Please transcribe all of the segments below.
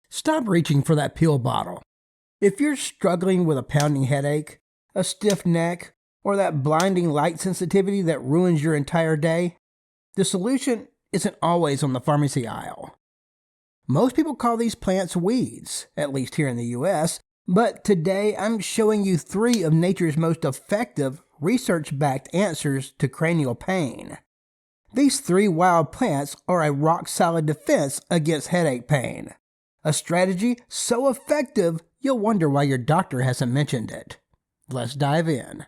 Stop reaching for that pill bottle. If you're struggling with a pounding headache, a stiff neck, or that blinding light sensitivity that ruins your entire day, the solution isn't always on the pharmacy aisle. Most people call these plants weeds, at least here in the US, but today I'm showing you 3 of nature's most effective, research-backed answers to cranial pain. These 3 wild plants are a rock-solid defense against headache pain. A strategy so effective, you'll wonder why your doctor hasn't mentioned it. Let's dive in.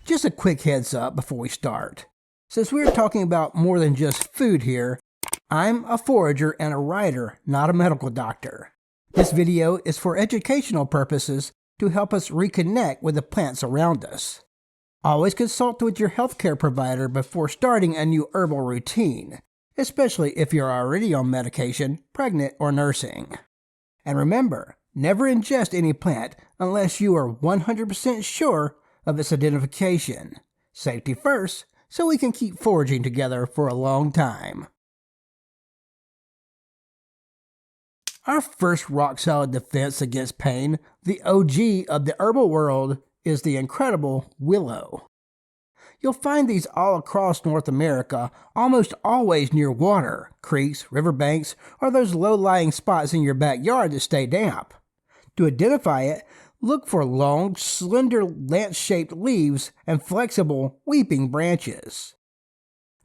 Just a quick heads up before we start. Since we're talking about more than just food here, I'm a forager and a writer, not a medical doctor. This video is for educational purposes to help us reconnect with the plants around us. Always consult with your healthcare provider before starting a new herbal routine, especially if you're already on medication, pregnant, or nursing. And remember, never ingest any plant unless you are 100% sure of its identification. Safety first, so we can keep foraging together for a long time. Our first rock-solid defense against pain, the OG of the herbal world, is the incredible willow. You'll find these all across North America, almost always near water, creeks, riverbanks, or those low-lying spots in your backyard that stay damp. To identify it, look for long, slender, lance-shaped leaves and flexible, weeping branches.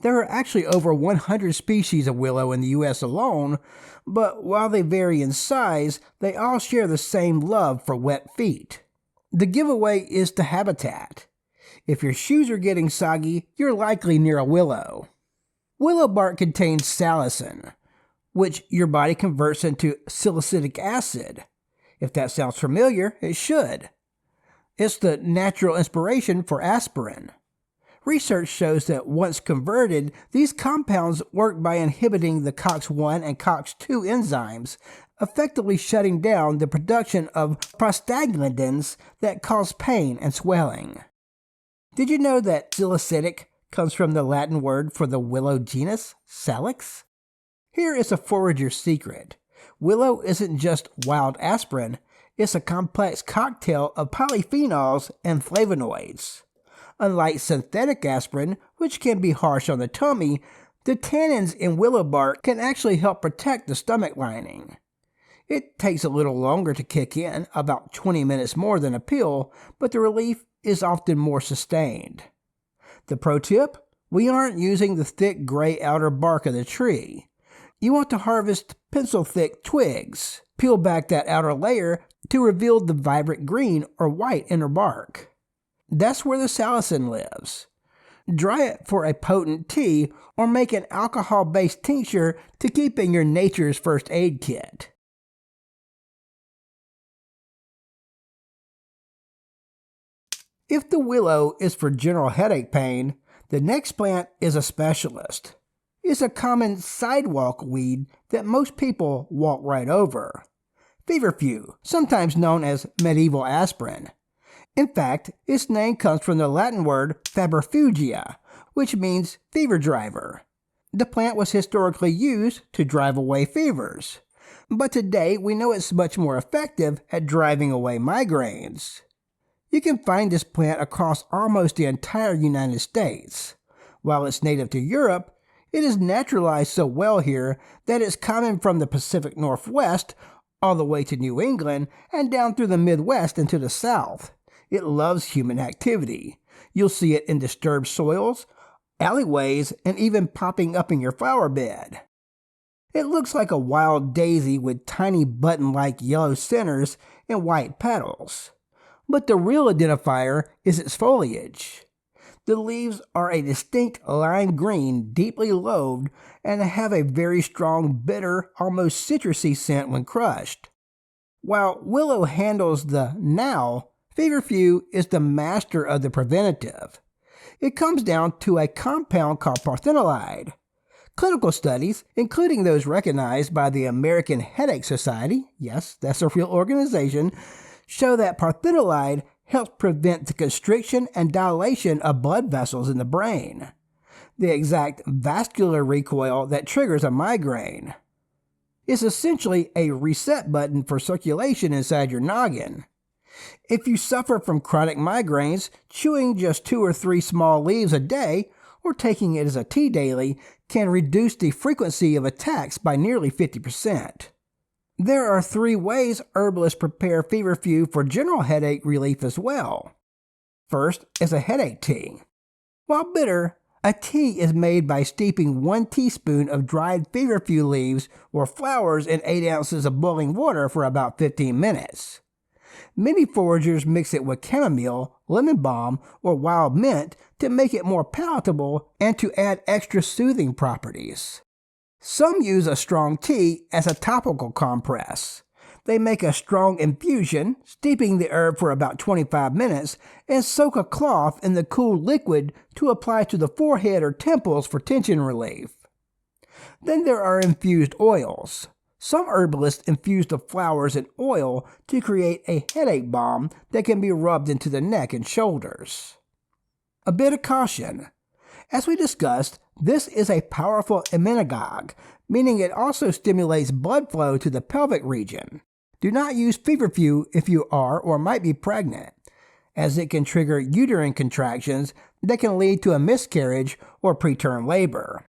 There are actually over 100 species of willow in the U.S. alone, but while they vary in size, they all share the same love for wet feet. The giveaway is the habitat. If your shoes are getting soggy, you're likely near a willow. Willow bark contains salicin, which your body converts into salicylic acid. If that sounds familiar, it should. It's the natural inspiration for aspirin. Research shows that once converted, these compounds work by inhibiting the COX-1 and COX-2 enzymes, effectively shutting down the production of prostaglandins that cause pain and swelling. Did you know that salicylic comes from the Latin word for the willow genus, Salix? Here is a forager's secret. Willow isn't just wild aspirin, it's a complex cocktail of polyphenols and flavonoids. Unlike synthetic aspirin, which can be harsh on the tummy, the tannins in willow bark can actually help protect the stomach lining. It takes a little longer to kick in, about 20 minutes more than a pill, but the relief is often more sustained. The pro tip? We aren't using the thick gray outer bark of the tree. You want to harvest pencil-thick twigs. Peel back that outer layer to reveal the vibrant green or white inner bark. That's where the salicin lives. Dry it for a potent tea or make an alcohol-based tincture to keep in your nature's first aid kit. If the willow is for general headache pain, the next plant is a specialist. It's a common sidewalk weed that most people walk right over. Feverfew, sometimes known as medieval aspirin. In fact, its name comes from the Latin word febrifugia, which means fever driver. The plant was historically used to drive away fevers, but today we know it's much more effective at driving away migraines. You can find this plant across almost the entire United States. While it's native to Europe, it is naturalized so well here that it's common from the Pacific Northwest all the way to New England and down through the Midwest into the South. It loves human activity. You'll see it in disturbed soils, alleyways, and even popping up in your flower bed. It looks like a wild daisy with tiny button-like yellow centers and white petals. But the real identifier is its foliage. The leaves are a distinct lime green, deeply lobed, and have a very strong, bitter, almost citrusy scent when crushed. While willow handles the now, Feverfew is the master of the preventative. It comes down to a compound called Parthenolide. Clinical studies, including those recognized by the American Headache Society, yes, that's a real organization, show that Parthenolide helps prevent the constriction and dilation of blood vessels in the brain. the exact vascular recoil that triggers a migraine. It's essentially a reset button for circulation inside your noggin. If you suffer from chronic migraines, chewing just 2 or 3 small leaves a day or taking it as a tea daily can reduce the frequency of attacks by nearly 50%. There are 3 ways herbalists prepare Feverfew for general headache relief as well. First is a headache tea. While bitter, a tea is made by steeping 1 teaspoon of dried Feverfew leaves or flowers in 8 ounces of boiling water for about 15 minutes. Many foragers mix it with chamomile, lemon balm, or wild mint to make it more palatable and to add extra soothing properties. Some use a strong tea as a topical compress. They make a strong infusion, steeping the herb for about 25 minutes, and soak a cloth in the cool liquid to apply to the forehead or temples for tension relief. Then there are infused oils. Some herbalists infuse the flowers in oil to create a headache balm that can be rubbed into the neck and shoulders. A bit of caution. As we discussed, this is a powerful emmenagogue, meaning it also stimulates blood flow to the pelvic region. Do not use Feverfew if you are or might be pregnant, as it can trigger uterine contractions that can lead to a miscarriage or preterm labor.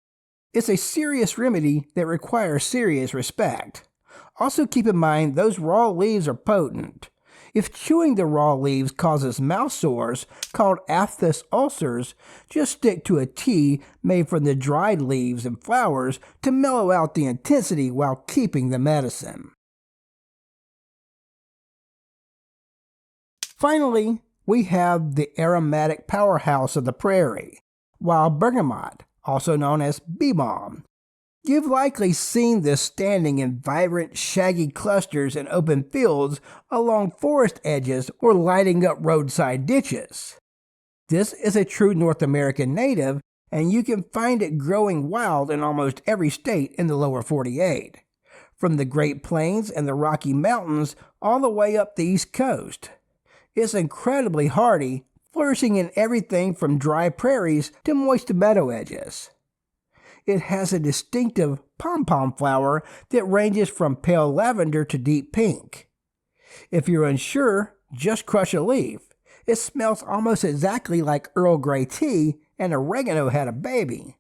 It's a serious remedy that requires serious respect. Also keep in mind those raw leaves are potent. If chewing the raw leaves causes mouth sores called aphthous ulcers, just stick to a tea made from the dried leaves and flowers to mellow out the intensity while keeping the medicine. Finally, we have the aromatic powerhouse of the prairie, wild bergamot, also known as Bee Balm. You've likely seen this standing in vibrant, shaggy clusters in open fields along forest edges or lighting up roadside ditches. This is a true North American native, and you can find it growing wild in almost every state in the lower 48, from the Great Plains and the Rocky Mountains all the way up the East Coast. It's incredibly hardy, flourishing in everything from dry prairies to moist meadow edges. It has a distinctive pom-pom flower that ranges from pale lavender to deep pink. If you're unsure, just crush a leaf. It smells almost exactly like Earl Grey tea and oregano had a baby.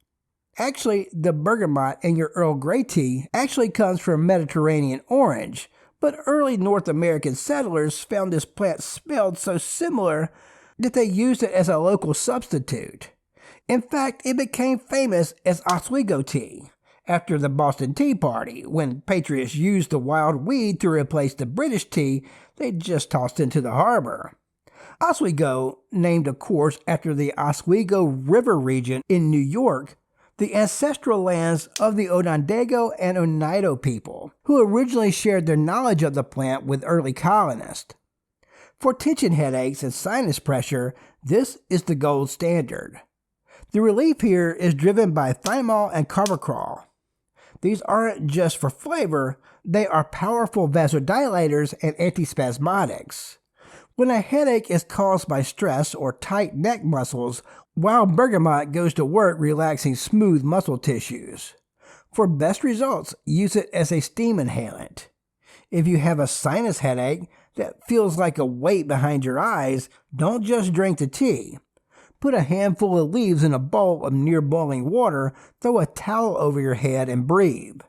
Actually, the bergamot in your Earl Grey tea actually comes from Mediterranean orange, but early North American settlers found this plant smelled so similar that they used it as a local substitute. In fact, it became famous as Oswego tea after the Boston Tea Party, when patriots used the wild weed to replace the British tea they just tossed into the harbor. Oswego, named of course after the Oswego River region in New York, the ancestral lands of the Onondaga and Oneida people, who originally shared their knowledge of the plant with early colonists. For tension headaches and sinus pressure, this is the gold standard. The relief here is driven by thymol and carvacrol. These aren't just for flavor, they are powerful vasodilators and antispasmodics. When a headache is caused by stress or tight neck muscles, wild bergamot goes to work relaxing smooth muscle tissues. For best results, use it as a steam inhalant. If you have a sinus headache that feels like a weight behind your eyes, don't just drink the tea. Put a handful of leaves in a bowl of near boiling water, throw a towel over your head, and breathe.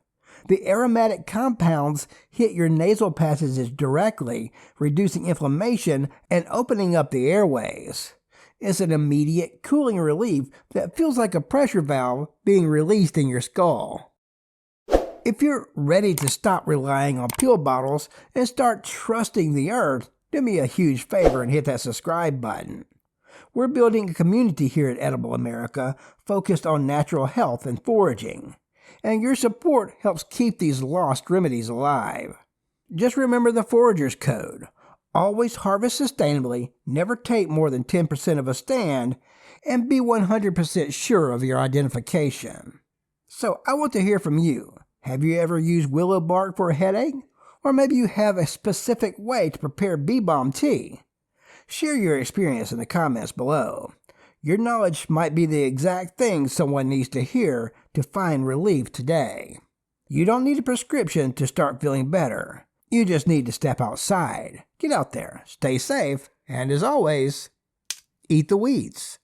The aromatic compounds hit your nasal passages directly, reducing inflammation and opening up the airways. It's an immediate cooling relief that feels like a pressure valve being released in your skull. If you're ready to stop relying on pill bottles and start trusting the earth, do me a huge favor and hit that subscribe button. We're building a community here at Edible America focused on natural health and foraging, and your support helps keep these lost remedies alive. Just remember the Foragers Code. Always harvest sustainably, never take more than 10% of a stand, and be 100% sure of your identification. So I want to hear from you. Have you ever used willow bark for a headache? Or maybe you have a specific way to prepare Bee Balm tea. Share your experience in the comments below. Your knowledge might be the exact thing someone needs to hear to find relief today. You don't need a prescription to start feeling better. You just need to step outside. Get out there, stay safe, and as always, eat the weeds.